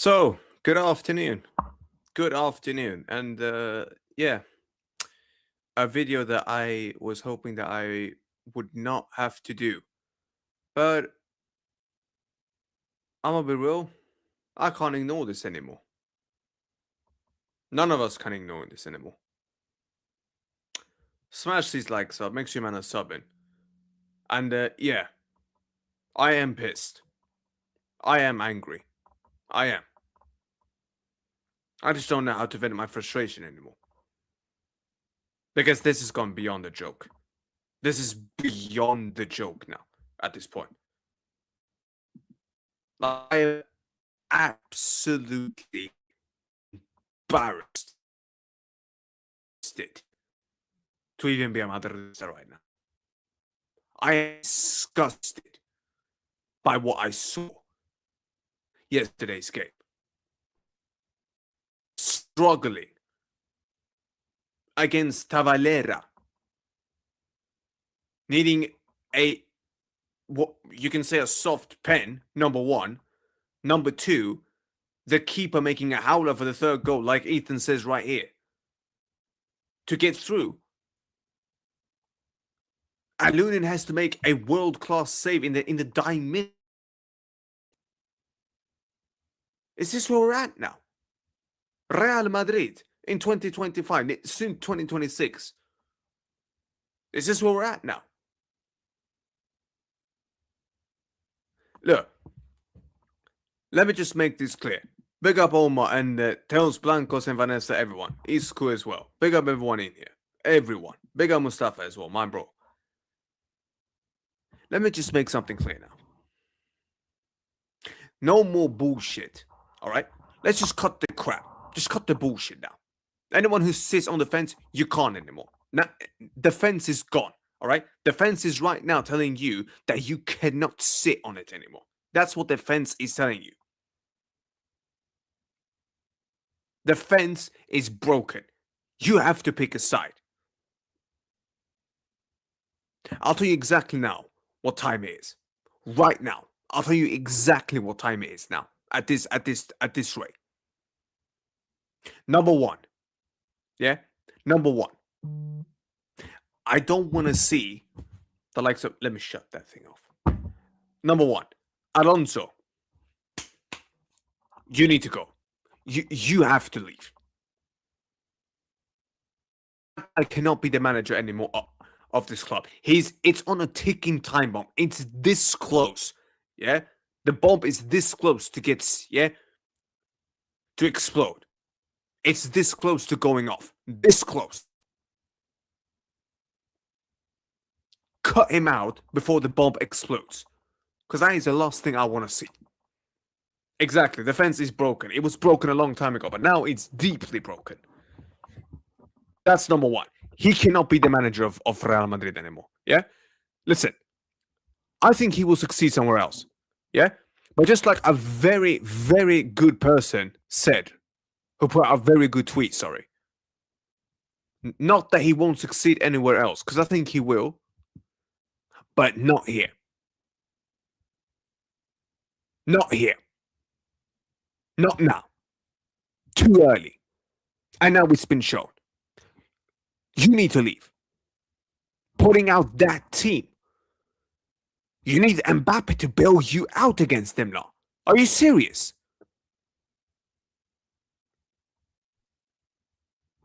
So, good afternoon. Good afternoon. And yeah, a video that I was hoping that I would not have to do. But I'm gonna be real, I can't ignore this anymore. None of us can ignore this anymore. Smash these likes up, make sure you man are subbing. And yeah, I am pissed. I am angry. I am. I just don't know how to vent my frustration anymore. Because this has gone beyond the joke. This is beyond the joke now, at this point. I am absolutely embarrassed to even be a Madridista right now. I am disgusted by what I saw yesterday's game. Struggling against Tavalera. Needing what you can say a soft pen, number one. Number two, the keeper making a howler for the third goal, like Ethan says right here. To get through. Alunin has to make a world-class save in the dying minute. Is this where we're at now? Real Madrid in 2025, soon 2026. Is this where we're at now? Look, let me just make this clear. Big up Omar and Teos Blancos and Vanessa, everyone. He's cool as well. Big up everyone in here. Everyone. Big up Mustafa as well, my bro. Let me just make something clear now. No more bullshit, all right? Let's just cut the crap. Just cut the bullshit now. Anyone who sits on the fence, you can't anymore. Now, the fence is gone, all right? The fence is right now telling you that you cannot sit on it anymore. That's what the fence is telling you. The fence is broken. You have to pick a side. I'll tell you exactly now what time it is. Right now. I'll tell you exactly what time it is now. At this rate. Number one. Yeah? Number one. I don't want to see the likes of... Let me shut that thing off. Number one. Alonso. You need to go. You have to leave. I cannot be the manager anymore of this club. It's on a ticking time bomb. It's this close. Yeah? The bomb is this close to get, yeah? To explode. It's this close to going off. This close. Cut him out before the bomb explodes. Because that is the last thing I want to see. Exactly. The fence is broken. It was broken a long time ago, but now it's deeply broken. That's number one. He cannot be the manager of Real Madrid anymore. Yeah? Listen. I think he will succeed somewhere else. Yeah? But just like a very, very good person said, who put out a very good tweet, sorry. Not that he won't succeed anywhere else, because I think he will. But not here. Not here. Not now. Too early. And now it's been shown. You need to leave. Putting out that team. You need Mbappe to bail you out against them now. Are you serious?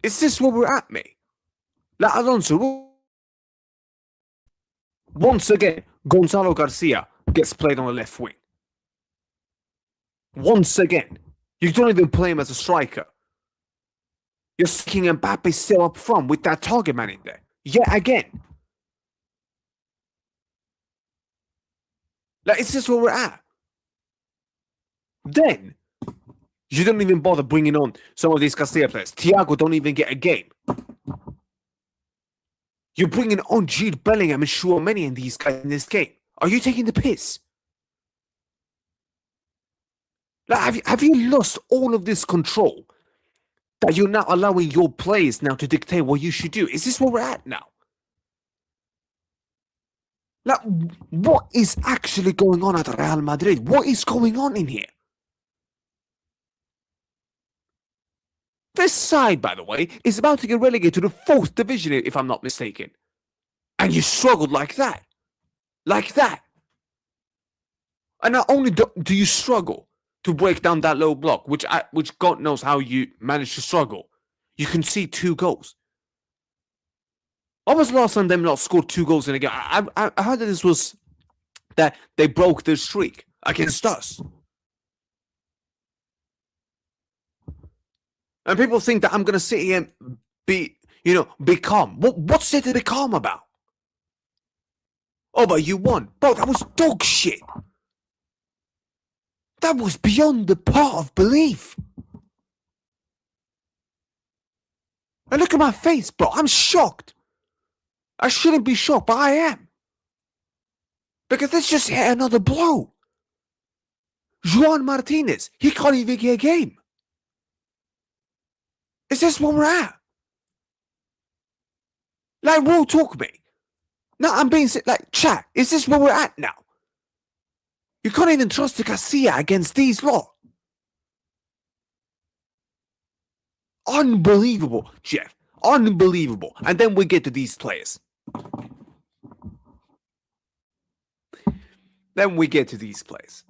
Is this where we're at, mate? Like Alonso. Once again, Gonzalo Garcia gets played on the left wing. Once again, you don't even play him as a striker. You're sticking Mbappe still up front with that target man in there. Yet again. Like, is this where we're at? Then, you don't even bother bringing on some of these Castilla players. Thiago don't even get a game. You're bringing on Jude Bellingham and Tchouaméni and these guys in this game. Are you taking the piss? Like, have you lost all of this control that you're now allowing your players now to dictate what you should do? Is this where we're at now? Like, what is actually going on at Real Madrid? What is going on in here? This side, by the way, is about to get relegated to the 4th division, if I'm not mistaken. And you struggled like that. Like that. And not only do you struggle to break down that low block, which God knows how you managed to struggle, you can see 2 goals. When was the last time them lot scored 2 goals in a game? I heard that this was that they broke their streak against us. And people think that I'm gonna sit here and be calm. What's there to be calm about? Oh, but you won. Bro, that was dog shit. That was beyond the part of belief. And look at my face, bro. I'm shocked. I shouldn't be shocked, but I am. Because this just hit another blow. Juan Martinez, he can't even get a game. Is this where we're at? Like, real talk me. No, I'm being like, chat, is this where we're at now? You can't even trust the Castilla against these lot. Unbelievable, Jeff. Unbelievable. And then we get to these players. Then we get to these players.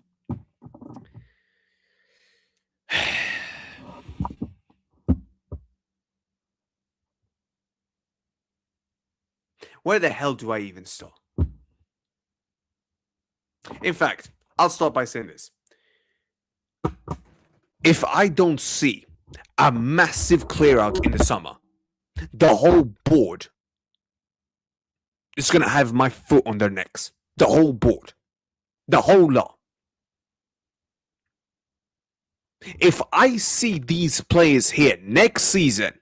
Where the hell do I even start? In fact, I'll start by saying this. If I don't see a massive clear out in the summer, the whole board is going to have my foot on their necks. The whole board. The whole lot. If I see these players here next season,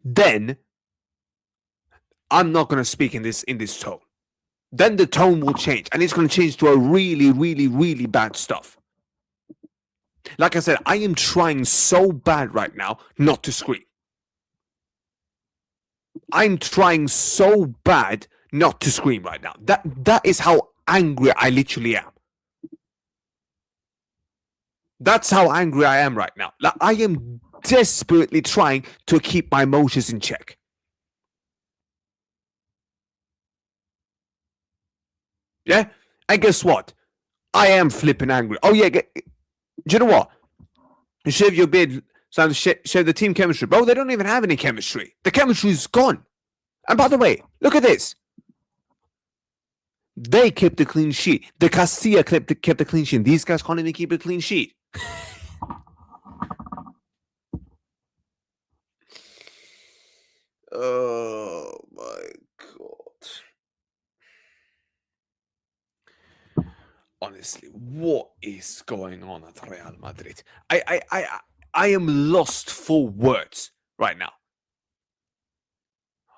then I'm not going to speak in this tone. Then the tone will change, and it's going to change to a really, really, really bad stuff. Like I said, I am trying so bad right now not to scream. I'm trying so bad not to scream right now. That is how angry I literally am. That's how angry I am right now. Like, I am desperately trying to keep my emotions in check. Yeah? And guess what? I am flipping angry. Oh, yeah. Do you know what? Shave your beard. Shave the team chemistry. Bro, they don't even have any chemistry. The chemistry is gone. And by the way, look at this. They kept the clean sheet. The Castilla kept the clean sheet. These guys can't even keep a clean sheet. Oh my God. Honestly, what is going on at Real Madrid? I am lost for words right now.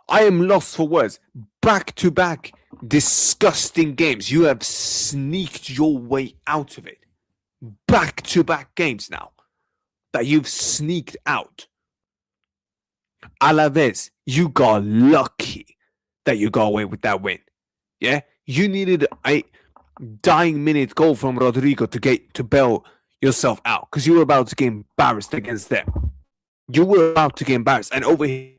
I am lost for words. Back-to-back disgusting games. You have sneaked your way out of it. Back-to-back games now that you've sneaked out. Alaves, you got lucky that you got away with that win. Yeah? You needed a dying minute goal from Rodrigo to bail yourself out because you were about to get embarrassed against them. You were about to get embarrassed. And over here,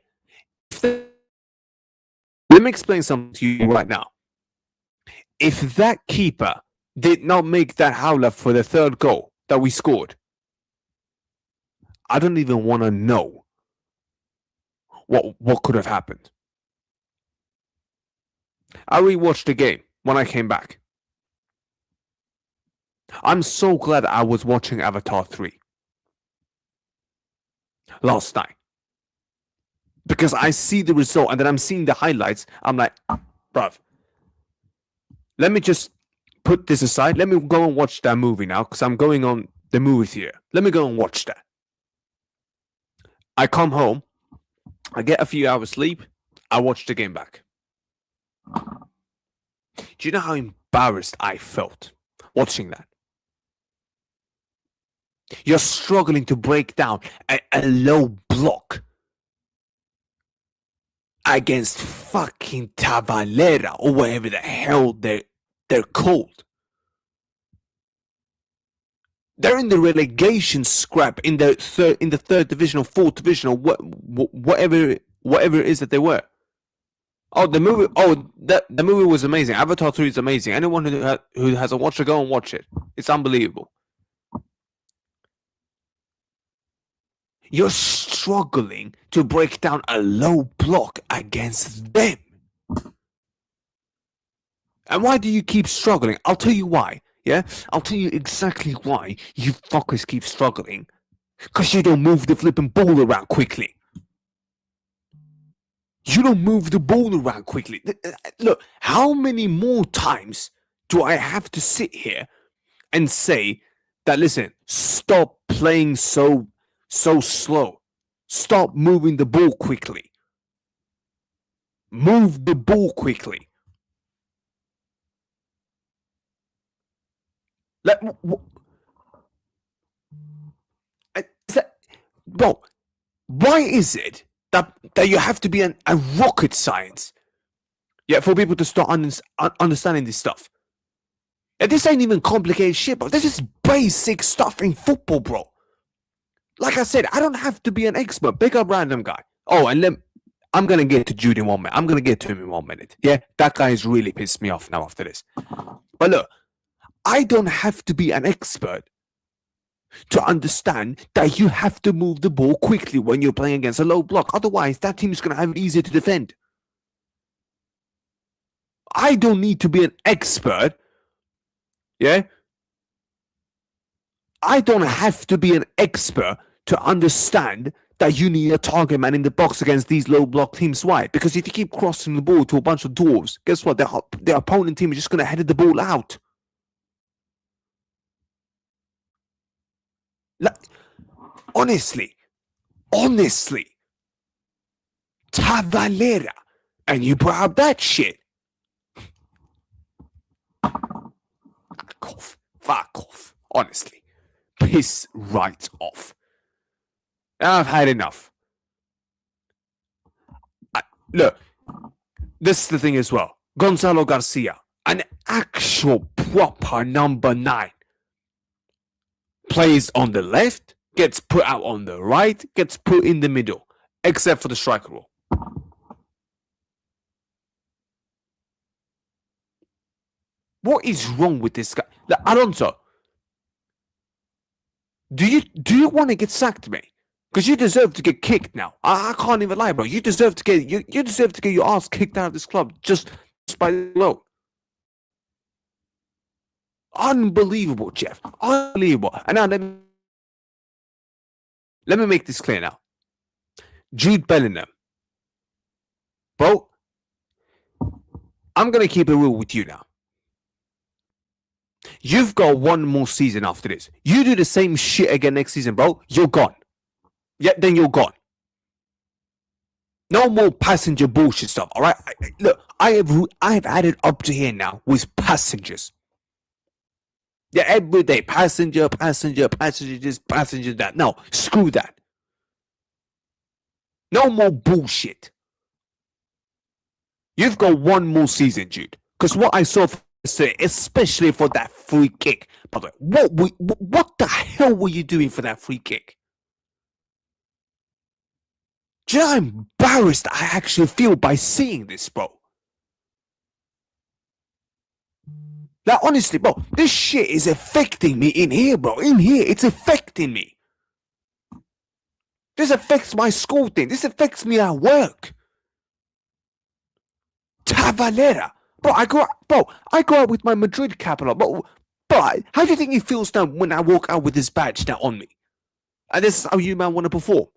let me explain something to you right now. If that keeper did not make that howler for the 3rd goal that we scored, I don't even want to know what could have happened. I rewatched the game when I came back. I'm so glad I was watching Avatar 3 last night. Because I see the result and then I'm seeing the highlights. I'm like, bruv, let me just put this aside. Let me go and watch that movie now because I'm going on the movie theater. Let me go and watch that. I come home. I get a few hours sleep. I watch the game back. Do you know how embarrassed I felt watching that? You're struggling to break down a low block against fucking Tavalera or whatever the hell their They're cold. They're in the relegation scrap in the third division or fourth division or whatever it is that they were. Oh, the movie! Oh, the movie was amazing. Avatar 3 is amazing. Anyone who hasn't watched it, go and watch it. It's unbelievable. You're struggling to break down a low block against them. And why do you keep struggling? I'll tell you why. Yeah, I'll tell you exactly why you fuckers keep struggling. Because you don't move the flipping ball around quickly. You don't move the ball around quickly. Look, how many more times do I have to sit here and say that, listen, stop playing so slow. Stop moving the ball quickly. Move the ball quickly. Bro, why is it that you have to be a rocket science, yeah, for people to start understanding this stuff? And this ain't even complicated shit, bro. This is basic stuff in football, bro. Like I said, I don't have to be an expert. Pick up random guy. Oh, and I'm gonna get to Jude in 1 minute. I'm gonna get to him in 1 minute. Yeah, that guy's really pissed me off now after this. But look, I don't have to be an expert to understand that you have to move the ball quickly when you're playing against a low block. Otherwise, that team is going to have it easier to defend. I don't need to be an expert. Yeah? I don't have to be an expert to understand that you need a target man in the box against these low block teams. Why? Because if you keep crossing the ball to a bunch of dwarves, guess what? The opponent team is just going to head the ball out. Like, honestly, Tavalera, and you brought up that shit. Fuck off, honestly. Piss right off. I've had enough. Look, this is the thing as well. Gonzalo Garcia, an actual proper number 9. Plays on the left, gets put out on the right, gets put in the middle, except for the striker role. What is wrong with this guy? Like, Alonso, do you want to get sacked, mate? Because you deserve to get kicked now. I can't even lie, bro. You deserve to get you deserve to get your ass kicked out of this club just by the low. Unbelievable, Jeff. Unbelievable. And now let me make this clear now. Jude Bellingham. Bro, I'm going to keep it real with you now. You've got 1 more season after this. You do the same shit again next season, bro. You're gone. Yeah, then you're gone. No more passenger bullshit stuff, all right? Look, I have added up to here now with passengers. Yeah, every day, passenger, this, passenger, that. No, screw that. No more bullshit. You've got 1 more season, Jude. Because what I saw yesterday, especially for that free kick, by the way, what the hell were you doing for that free kick? Do you know how embarrassed I actually feel by seeing this, bro? Like, honestly, bro, this shit is affecting me in here, bro. In here, it's affecting me. This affects my school thing. This affects me at work. Tavalera. Bro, I go out with my Madrid cap on. But how do you think it feels now when I walk out with this badge now on me? And this is how you, man, want to perform.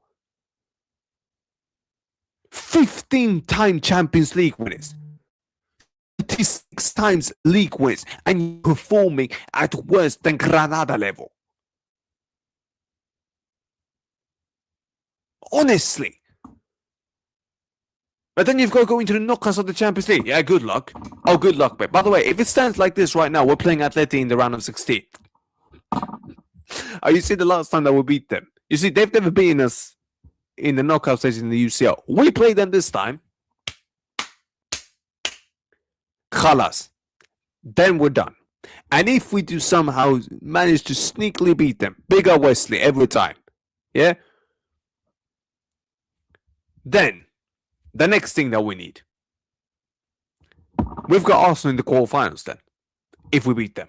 15-time Champions League winners. 36 times league wins, and you're performing at worse than Granada level. Honestly. But then you've got to go into the knockouts of the Champions League. Yeah, good luck. Oh, good luck, mate. By the way, if it stands like this right now, we're playing Atleti in the round of 16. Oh, you see the last time that we beat them. You see, they've never beaten us in the knockout stage in the UCL. We played them this time. Khalas. then we're done. And if we do somehow manage to sneakily beat them, big up Wesley every time, yeah? Then, the next thing that we need, we've got Arsenal in the quarterfinals then, if we beat them.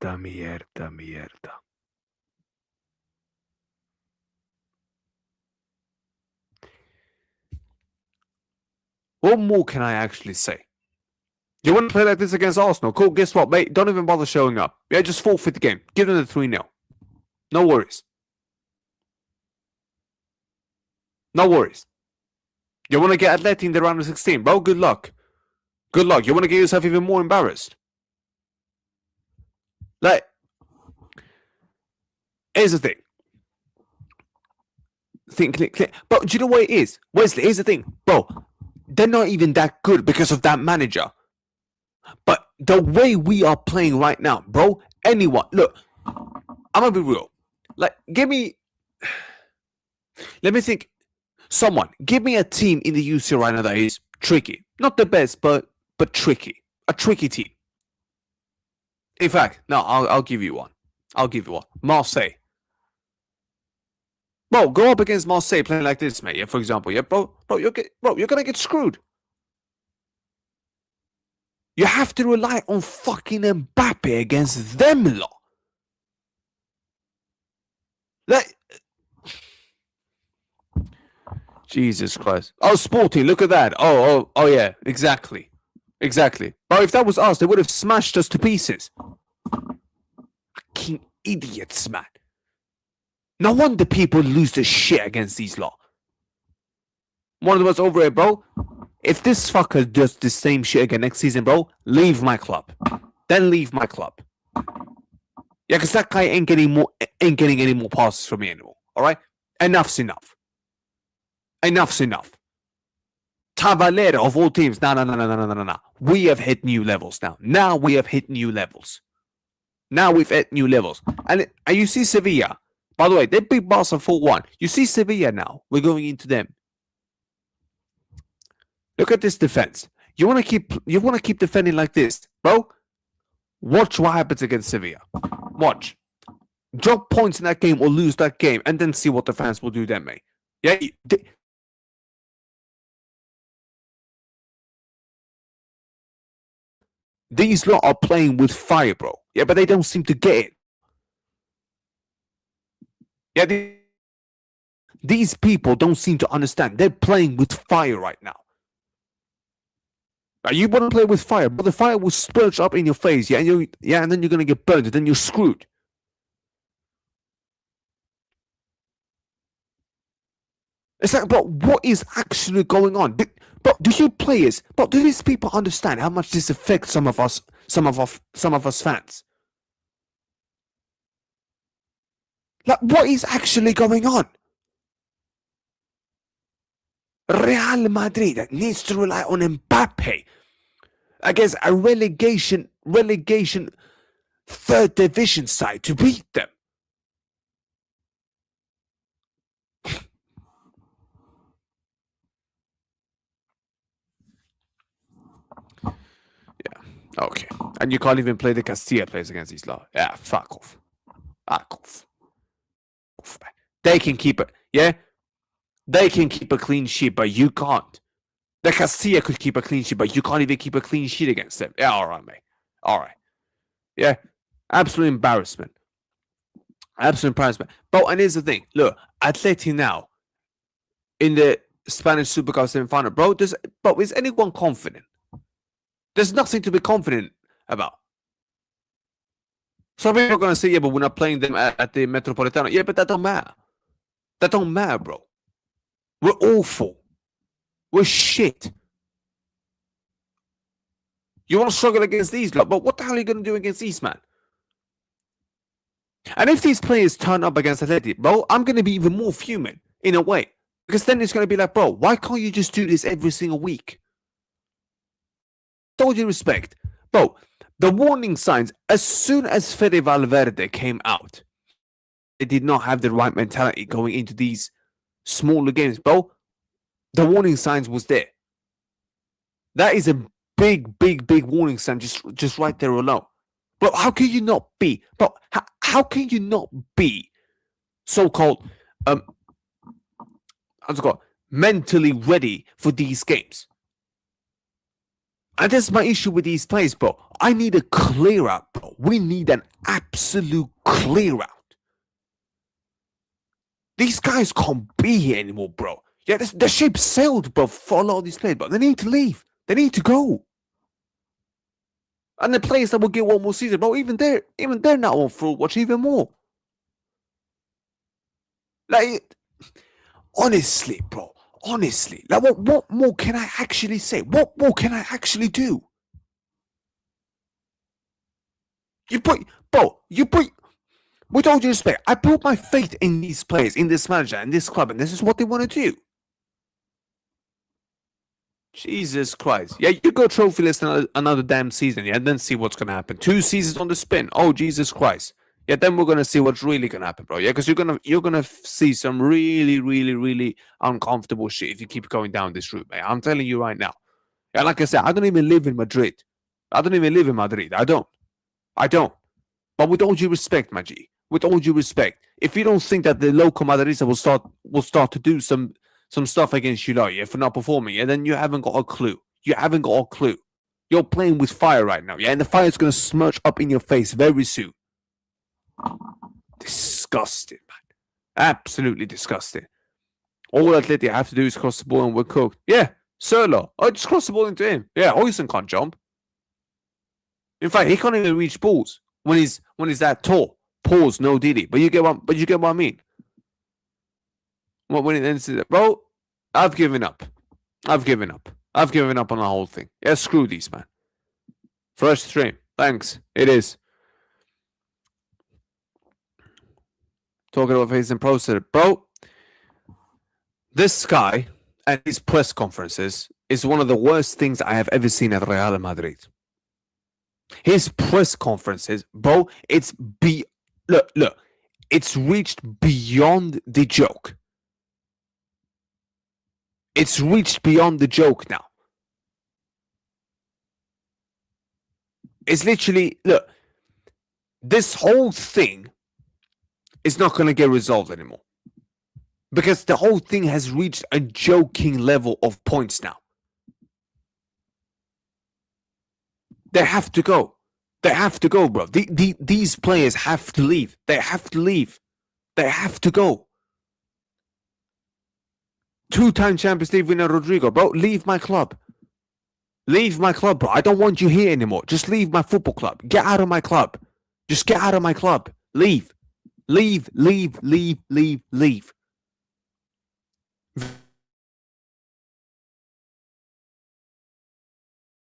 Mierda. What more can I actually say? You want to play like this against Arsenal? Cool, guess what, mate? Don't even bother showing up. Yeah, just forfeit the game. Give them the 3-0. No worries. No worries. You want to get Atleti in the round of 16, bro? Good luck. Good luck. You want to get yourself even more embarrassed? Like, here's the thing. But do you know what it is? Wesley, here's the thing. Bro, they're not even that good because of that manager. But the way we are playing right now, bro, anyone, look, I'm going to be real. Like, give me, let me think. Someone, give me a team in the UC right now that is tricky. Not the best, but tricky. A tricky team. In fact, no, I'll give you one. Marseille. Bro, go up against Marseille playing like this, mate. Yeah, for example, yeah, bro, you're gonna get screwed. You have to rely on fucking Mbappe against them lot. Like, Jesus Christ. Oh, Sporting, look at that. Oh, yeah, exactly. But if that was us, they would have smashed us to pieces. Fucking idiots, man. No wonder people lose their shit against these lot. One of us over here, bro. If this fucker does the same shit again next season, bro, leave my club. Then leave my club. Yeah, because that guy ain't getting any more passes from me anymore. Alright? Enough's enough. Tavalera of all teams. No. We have hit new levels now. We've hit new levels. And you see Sevilla. By the way, they beat Barca 4-1. You see Sevilla now. We're going into them. Look at this defense. You want to keep defending like this, bro? Watch what happens against Sevilla. Watch. Drop points in that game or lose that game, and then see what the fans will do then, mate. Yeah. These lot are playing with fire, bro. Yeah, but they don't seem to get it. Yeah, these people don't seem to understand. They're playing with fire right now. You want to play with fire, but the fire will splurge up in your face, yeah, and then you're gonna get burned, and then you're screwed. It's like, but what is actually going on? But do you players? But do these people understand how much this affects some of us fans? Like, what is actually going on? Real Madrid needs to rely on Mbappe against a relegation third division side to beat them. Yeah, okay. And you can't even play the Castilla players against these lot. Yeah, fuck off. They can keep it, yeah? They can keep a clean sheet, but you can't. The Castilla could keep a clean sheet, but you can't even keep a clean sheet against them. Yeah, all right, mate. All right. Yeah, absolute embarrassment. But, and here's the thing. Look, Atleti now in the Spanish Super Cup semi-final. Bro, is anyone confident? There's nothing to be confident about. Some people are going to say, yeah, but we're not playing them at the Metropolitano. Yeah, but that don't matter, bro. We're awful. We're shit. You want to struggle against these lot, but what the hell are you going to do against these, man? And if these players turn up against Atleti, bro, I'm going to be even more fuming, in a way. Because then it's going to be like, bro, why can't you just do this every single week? With all due respect, bro, the warning signs, as soon as Fede Valverde came out, they did not have the right mentality going into these smaller games, bro. The warning signs was there. That is a big, big, big warning sign just right there alone. But how can you not be? But how can you not be so-called how's it called, mentally ready for these games? And that's my issue with these players, bro. I need a clear out, bro. We need an absolute clear out. These guys can't be here anymore, bro. Yeah, the ship sailed, bro, for a lot of these players, but they need to leave. They need to go. And the players that will get one more season, bro, even they're not on full watch even more. Like, honestly, bro. Honestly, like, what more can I actually say? What more can I actually do? With all due respect, I put my faith in these players, in this manager, and this club, and this is what they want to do. Jesus Christ. Yeah, you go trophyless another damn season, yeah, and then see what's going to happen. 2 seasons on the spin. Oh, Jesus Christ. Yeah, then we're gonna see what's really gonna happen, bro. Yeah, because you're gonna see some really, really, really uncomfortable shit if you keep going down this route, man. I'm telling you right now. Yeah, like I said, I don't even live in Madrid. I don't even live in Madrid. I don't. But with all due respect, my G, with all due respect, if you don't think that the local Madridista will start to do some stuff against you, yeah, for not performing, yeah, then you haven't got a clue. You haven't got a clue. You're playing with fire right now, yeah, and the fire is gonna smirch up in your face very soon. Disgusting, man. Absolutely disgusting. All Atleti have to do is cross the ball and we're cooked. Yeah, Serlo. Oh, just cross the ball into him. Yeah, Oysen can't jump. In fact, he can't even reach balls when he's that tall. Pause, no Didi. But you get what I mean. When it ends, bro, I've given up. I've given up on the whole thing. Yeah, screw these, man. Fresh stream. Thanks. It is. Talking about facing process, bro. This guy and his press conferences is one of the worst things I have ever seen at Real Madrid. His press conferences, bro, look, it's reached beyond the joke. It's reached beyond the joke now. It's literally, look, this whole thing is not going to get resolved anymore. Because the whole thing has reached a joking level of points now. They have to go. They have to go, bro. These players have to leave. They have to leave. They have to go. 2-time Champions League winner Rodrigo, bro, leave my club. Leave my club, bro. I don't want you here anymore. Just leave my football club. Get out of my club. Just get out of my club. Leave. Leave. I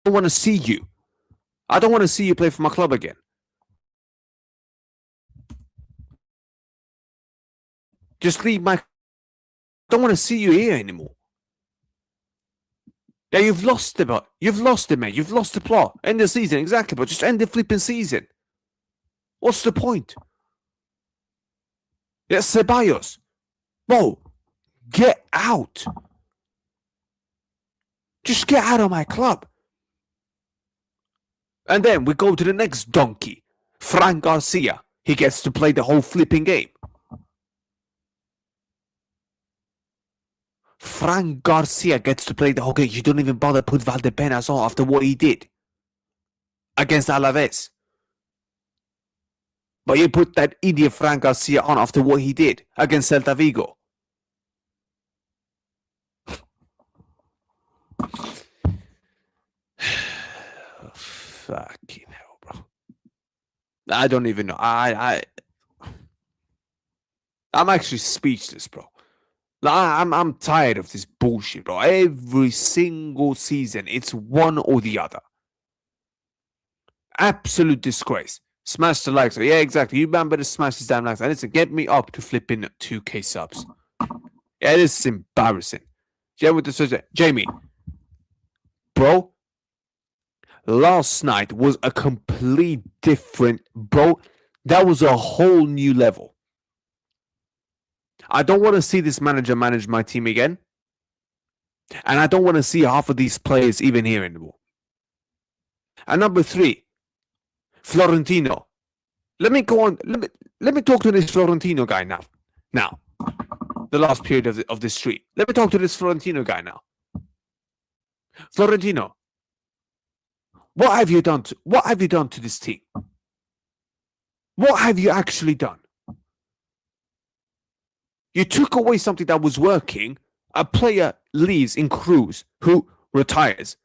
don't want to see you. I don't want to see you play for my club again. Just leave my... I don't want to see you here anymore. Yeah, you've lost it, but you've lost it, man. You've lost the plot. End the season, exactly, but just end the flipping season. What's the point? Yeah, Ceballos. Bro, get out. Just get out of my club. And then we go to the next donkey, Fran Garcia. He gets to play the whole flipping game. Fran Garcia gets to play the whole game. You don't even bother put Valdepenas on after what he did against Alaves. But you put that idiot Fran Garcia on after what he did against Celta Vigo. Fucking hell, bro. I don't even know. I'm actually speechless, bro. I'm tired of this bullshit, bro. Every single season, it's one or the other. Absolute disgrace. Smash the likes. Yeah, exactly. You man better smash this damn likes. And listen, get me up to flipping 2K subs. Yeah, this is embarrassing. Jamie, bro, last night was a complete different, bro. That was a whole new level. I don't want to see this manager manage my team again. And I don't want to see half of these players even here anymore. And number 3, Florentino. Let me go on. Let me talk to this Florentino guy now. Now, the last period of this stream. Let me talk to this Florentino guy now. Florentino, what have you done to this team? What have you actually done? You took away something that was working. A player leaves in Cruz who retires.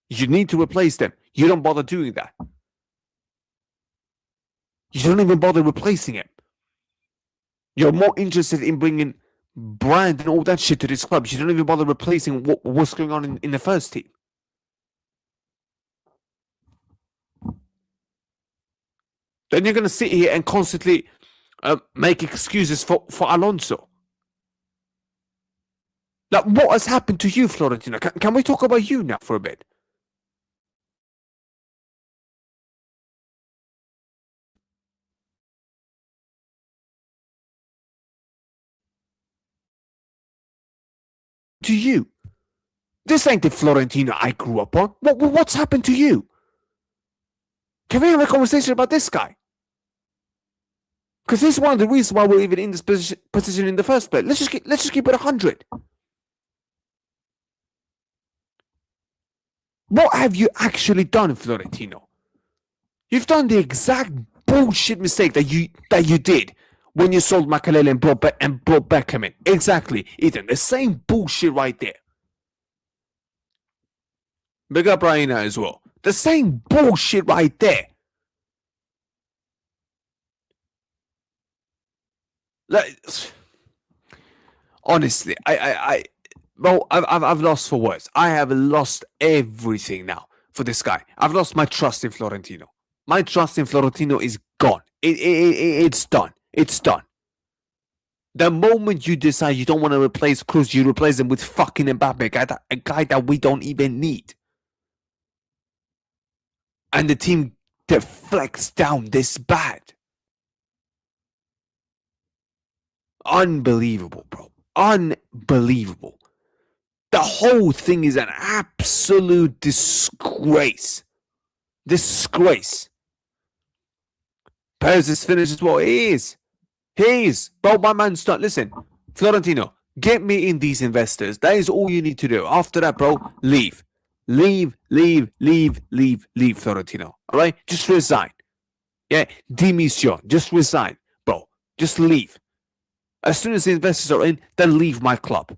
You need to replace them. You don't bother doing that. You don't even bother replacing him. You're more interested in bringing brand and all that shit to this club. You don't even bother replacing what's going on in the first team. Then you're going to sit here and constantly make excuses for Alonso. Like, what has happened to you, Florentino? Can we talk about you now for a bit? To you. This ain't the Florentino I grew up on. What's happened to you? Can we have a conversation about this guy? Because this is one of the reasons why we're even in this position in the first place. Let's just keep it 100. What have you actually done, Florentino? You've done the exact bullshit mistake that you did when you sold Makalele and brought Beckham in. Exactly, Ethan. The same bullshit right there. Big up Raina as well. The same bullshit right there. Like, honestly, I've lost for words. I have lost everything now for this guy. I've lost my trust in Florentino. My trust in Florentino is gone. It's done. It's done. The moment you decide you don't want to replace Cruz, you replace him with fucking Mbappe, a guy that we don't even need. And the team deflects down this bad. Unbelievable, bro. Unbelievable. The whole thing is an absolute disgrace. Disgrace. Perez is finished as well. He is. Bro, my man's done. Listen, Florentino, get me in these investors. That is all you need to do. After that, bro, leave. Leave, Florentino. All right? Just resign. Yeah? Demission. Just resign, bro. Just leave. As soon as the investors are in, then leave my club.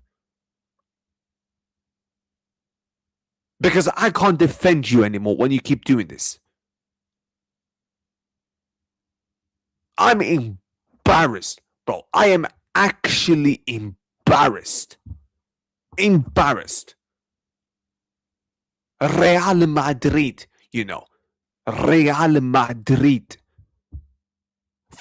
Because I can't defend you anymore when you keep doing this. I'm embarrassed, bro. I am actually embarrassed. Embarrassed. Real Madrid, you know. Real Madrid.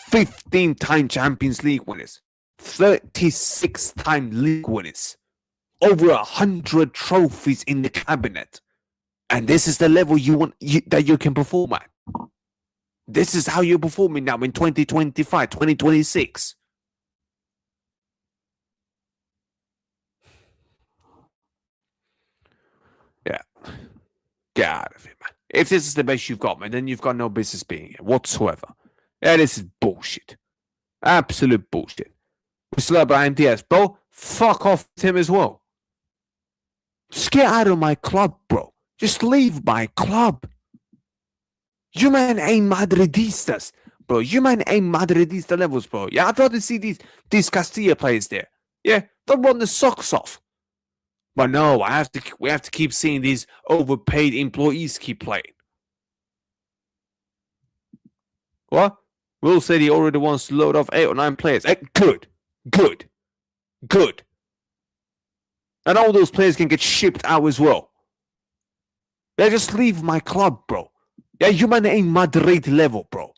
15-time Champions League winners. 36-time league winners. Over 100 trophies in the cabinet. And this is the level that you can perform at. This is how you're performing now in 2025, 2026. Yeah. Get out of here, man. If this is the best you've got, man, then you've got no business being here whatsoever. Yeah, this is bullshit. Absolute bullshit. We still have Brian Diaz, bro. Fuck off with him as well. Just get out of my club, bro. Just leave my club. You man ain't Madridistas, bro. You man ain't Madridista levels, bro. Yeah, I'd rather see these Castilla players there. Yeah, they'll run the socks off. But no, we have to keep seeing these overpaid employees keep playing. What? Will said he already wants to load off 8 or 9 players. Good. And all those players can get shipped out as well. Yeah, just leave my club, bro. Yeah, you man ain't Madrid level, bro.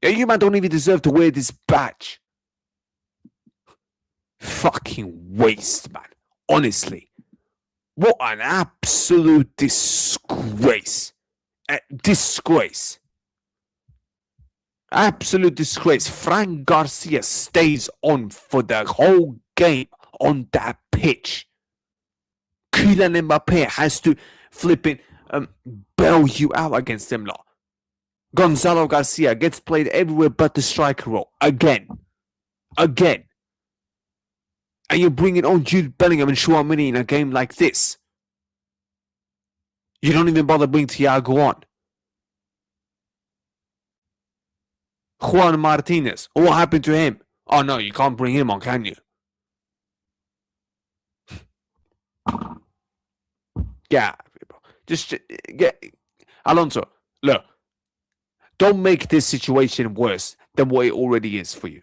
Yeah, you man don't even deserve to wear this badge. Fucking waste, man. Honestly. What an absolute disgrace. Disgrace. Absolute disgrace. Frank Garcia stays on for the whole game on that pitch. Kylian Mbappe has to flipping bail you out against them lot. Gonzalo Garcia gets played everywhere but the striker role. Again. And you're bringing on Jude Bellingham and Tchouaméni in a game like this. You don't even bother bringing Thiago on. Juan Martinez. What happened to him? Oh no, you can't bring him on, can you? Yeah, just get Alonso. Look, don't make this situation worse than what it already is for you.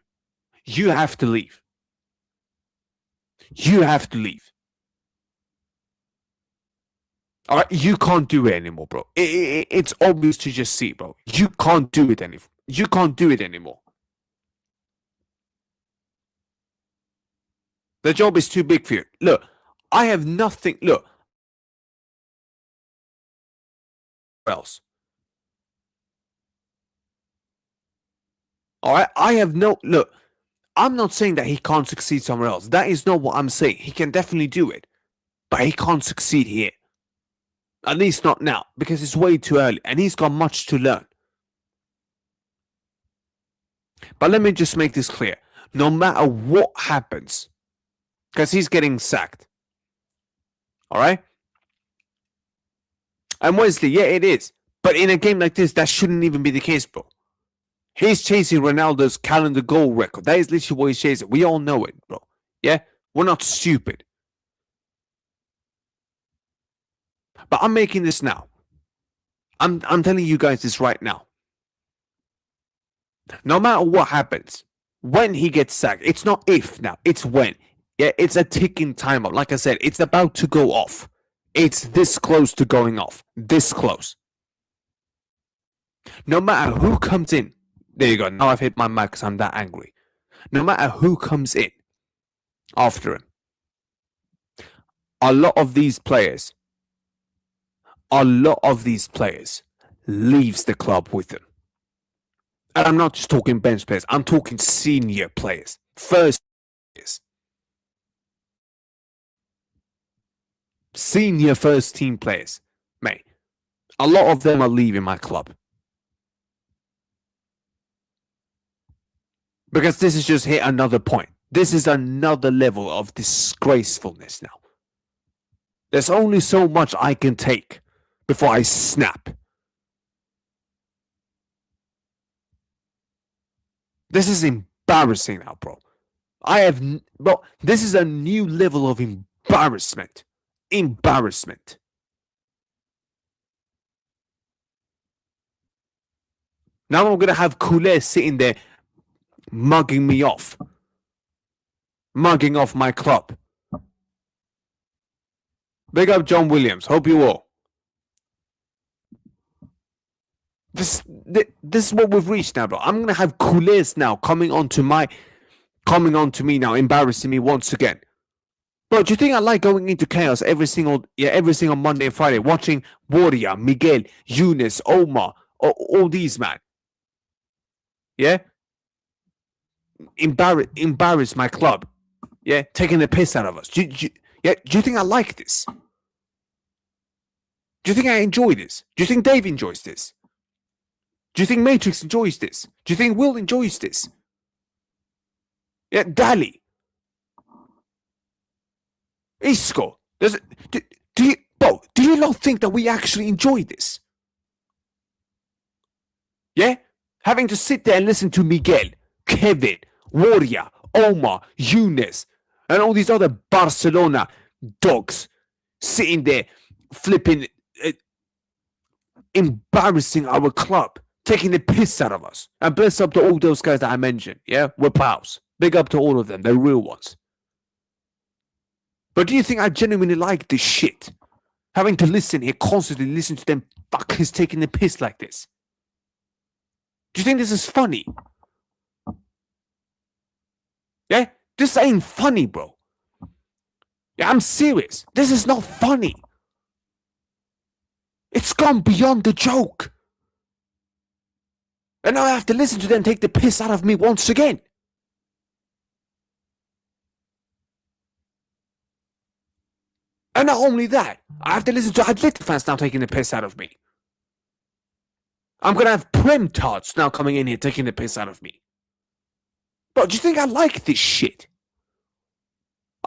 You have to leave. You have to leave. All right, you can't do it anymore, bro. It's obvious to just see, bro. You can't do it anymore. You can't do it anymore. The job is too big for you. Look, I have nothing. Look, else. All right, I have no. Look, I'm not saying that he can't succeed somewhere else. That is not what I'm saying. He can definitely do it, but he can't succeed here. At least not now, because it's way too early, and he's got much to learn. But let me just make this clear. No matter what happens, because he's getting sacked. All right? And Wesley, yeah, it is. But in a game like this, that shouldn't even be the case, bro. He's chasing Ronaldo's calendar goal record. That is literally what he's chasing. We all know it, bro. Yeah? We're not stupid. But I'm making this now. I'm telling you guys this right now. No matter what happens, when he gets sacked, it's not if now, it's when. Yeah, it's a ticking timer. Like I said, it's about to go off. It's this close to going off. This close. No matter who comes in. There you go. Now I've hit my mic because I'm that angry. No matter who comes in after him, a lot of these players leaves the club with them. And I'm not just talking bench players. I'm talking senior players. First players. Senior first team players. Mate, a lot of them are leaving my club. Because this has just hit another point. This is another level of disgracefulness now. There's only so much I can take before I snap. This is embarrassing now, bro. Bro, this is a new level of embarrassment. Embarrassment. Now I'm going to have Koulé sitting there mugging me off. Mugging off my club. Big up John Williams. Hope you all. This is what we've reached now, bro. I'm going to have Koulés now coming on to me now, embarrassing me once again. Bro, do you think I like going into chaos every single Monday and Friday, watching Warrior, Miguel, Younes, Omar, all these, man? Yeah? Embarrass my club. Yeah? Taking the piss out of us. Do you think I like this? Do you think I enjoy this? Do you think Dave enjoys this? Do you think Matrix enjoys this? Do you think Will enjoys this? Yeah, Dali. Isco. Do you not think that we actually enjoy this? Yeah? Having to sit there and listen to Miguel, Kevin, Warrior, Omar, Younes, and all these other Barcelona dogs sitting there flipping, embarrassing our club, taking the piss out of us. And bless up to all those guys that I mentioned. Yeah? We're pals. Big up to all of them. They're real ones. But do you think I genuinely like this shit? Having to listen here, constantly listen to them fuckers taking the piss like this. Do you think this is funny? Yeah? This ain't funny, bro. Yeah, I'm serious. This is not funny. It's gone beyond the joke. And now I have to listen to them take the piss out of me once again. And not only that, I have to listen to Atleti fans now taking the piss out of me. I'm going to have Prem tards now coming in here taking the piss out of me. Bro, do you think I like this shit?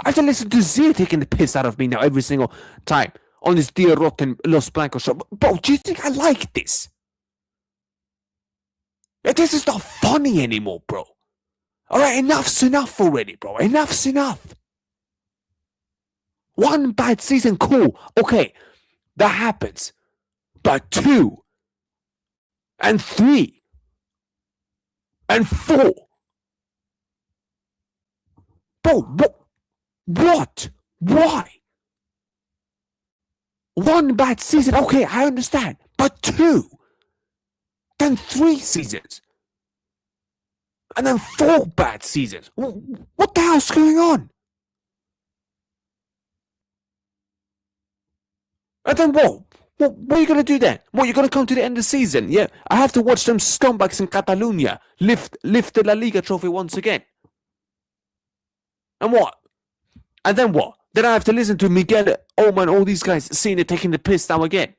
I have to listen to Zia taking the piss out of me now every single time on this Dia Rotten Los Blancos show. Bro, do you think I like this? This is not funny anymore, bro. Alright, enough's enough already, bro. Enough's enough. One bad season, cool. Okay, that happens. But 2 and 3 and 4. Bro, what? Why? One bad season, okay, I understand. But 2, then 3 seasons. And then 4 bad seasons. What the hell's going on? And then what? What are you going to do then? What, you're going to come to the end of the season? Yeah, I have to watch them scumbags in Catalonia lift the La Liga trophy once again. And what? And then what? Then I have to listen to Miguel, Oman, all these guys seeing it taking the piss now again.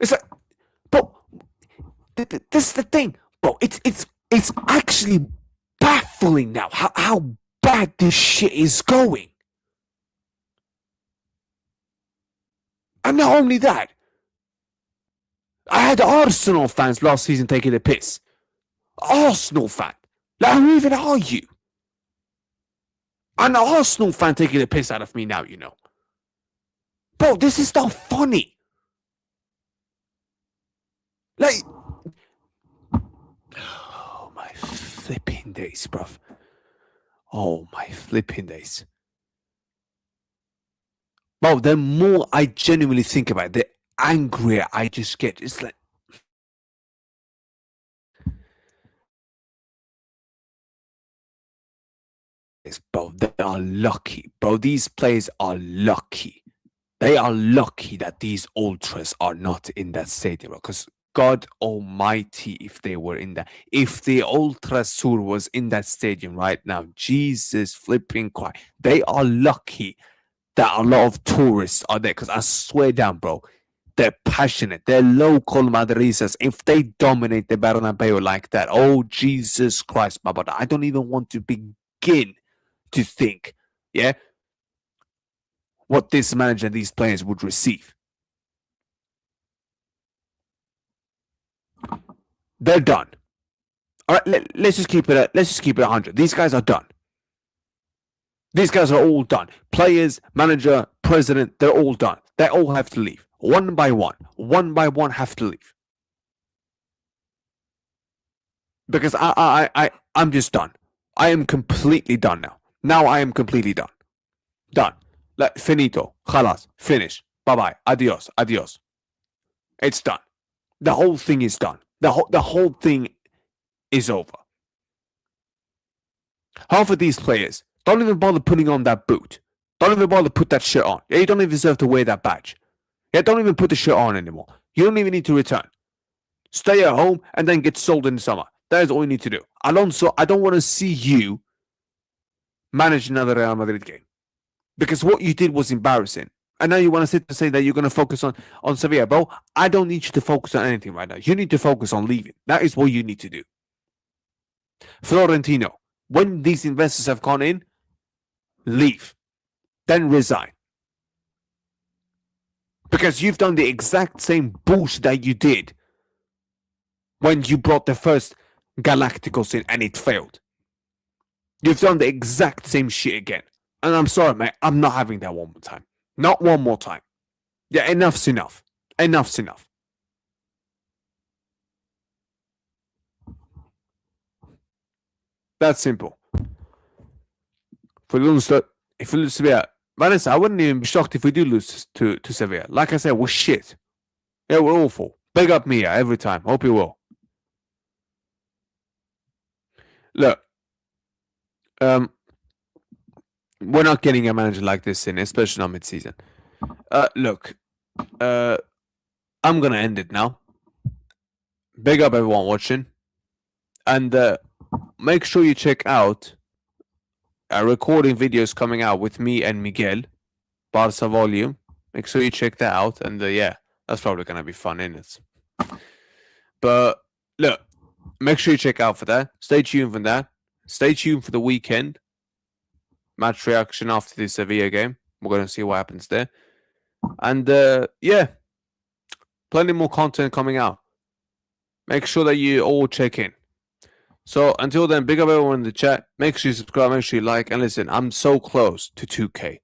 It's like, bro, this is the thing, bro. It's actually baffling now how bad this shit is going. And not only that, I had Arsenal fans last season taking the piss. Arsenal fan. Like, who even are you? An Arsenal fan taking the piss out of me now, you know. Bro, this is not funny. Like, oh my flipping days, bruv. Oh my flipping days. Bro, the more I genuinely think about it, the angrier I just get. It's like, bro, they are lucky. Bro, these players are lucky. They are lucky that these ultras are not in that stadium, because God Almighty, if they were in that, if the Ultra Sur was in that stadium right now, Jesus flipping Christ, they are lucky that a lot of tourists are there, because I swear down, bro, they're passionate. They're local Madridistas. If they dominate the Bernabeu like that, oh Jesus Christ, my brother, I don't even want to begin to think, yeah, what this manager and these players would receive. They're done. All right, let's just keep it. Let's just keep it 100. These guys are done. These guys are all done. Players, manager, president, they're all done. They all have to leave. One by one have to leave. Because I'm just done. I am completely done now. Now I am completely done. Done. Like, finito. Khalas. Finish. Bye-bye. Adios. Adios. It's done. The whole thing is done. The whole thing is over. Half of these players don't even bother putting on that boot. Don't even bother put that shirt on. Yeah, you don't even deserve to wear that badge. Yeah, don't even put the shirt on anymore. You don't even need to return. Stay at home and then get sold in the summer. That is all you need to do. Alonso, I don't want to see you manage another Real Madrid game, because what you did was embarrassing. And now you want to sit and say that you're going to focus on Sevilla, bro. I don't need you to focus on anything right now. You need to focus on leaving. That is what you need to do. Florentino, when these investors have gone in, leave. Then resign. Because you've done the exact same bullshit that you did when you brought the first Galacticos in and it failed. You've done the exact same shit again. And I'm sorry, mate. I'm not having that one more time. Not one more time. Yeah, enough's enough. Enough's enough. That's simple. If we lose Sevilla, Vanessa, I wouldn't even be shocked if we do lose to Sevilla. Like I said, we're shit. Yeah, we're awful. Big up Mia every time. Hope you will. Look, we're not getting a manager like this in, especially not mid-season. Look, I'm gonna end it now. Big up everyone watching, and make sure you check out recording videos coming out with me and Miguel, Barca Volume. Make sure you check that out, and yeah, that's probably gonna be fun, isn't it? But look, make sure you check out for that. Stay tuned for that. Stay tuned for the weekend match reaction after the Sevilla game. We're gonna see what happens there, and yeah, plenty more content coming out. Make sure that you all check in. So until then, big up everyone in the chat. Make sure you subscribe, make sure you like, and listen, I'm so close to 2K.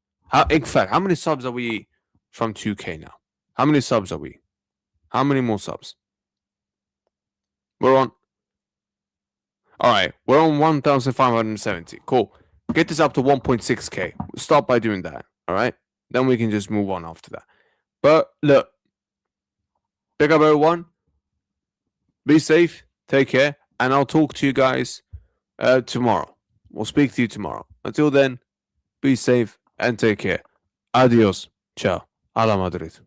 In fact, how many subs are we from 2K now? How many subs are we? How many more subs? We're on... Alright, we're on 1,570. Cool. Get this up to 1.6K. Start by doing that, alright? Then we can just move on after that. But look, big up everyone. Be safe, take care, and I'll talk to you guys tomorrow. We'll speak to you tomorrow. Until then, be safe and take care. Adios. Ciao. A la Madrid.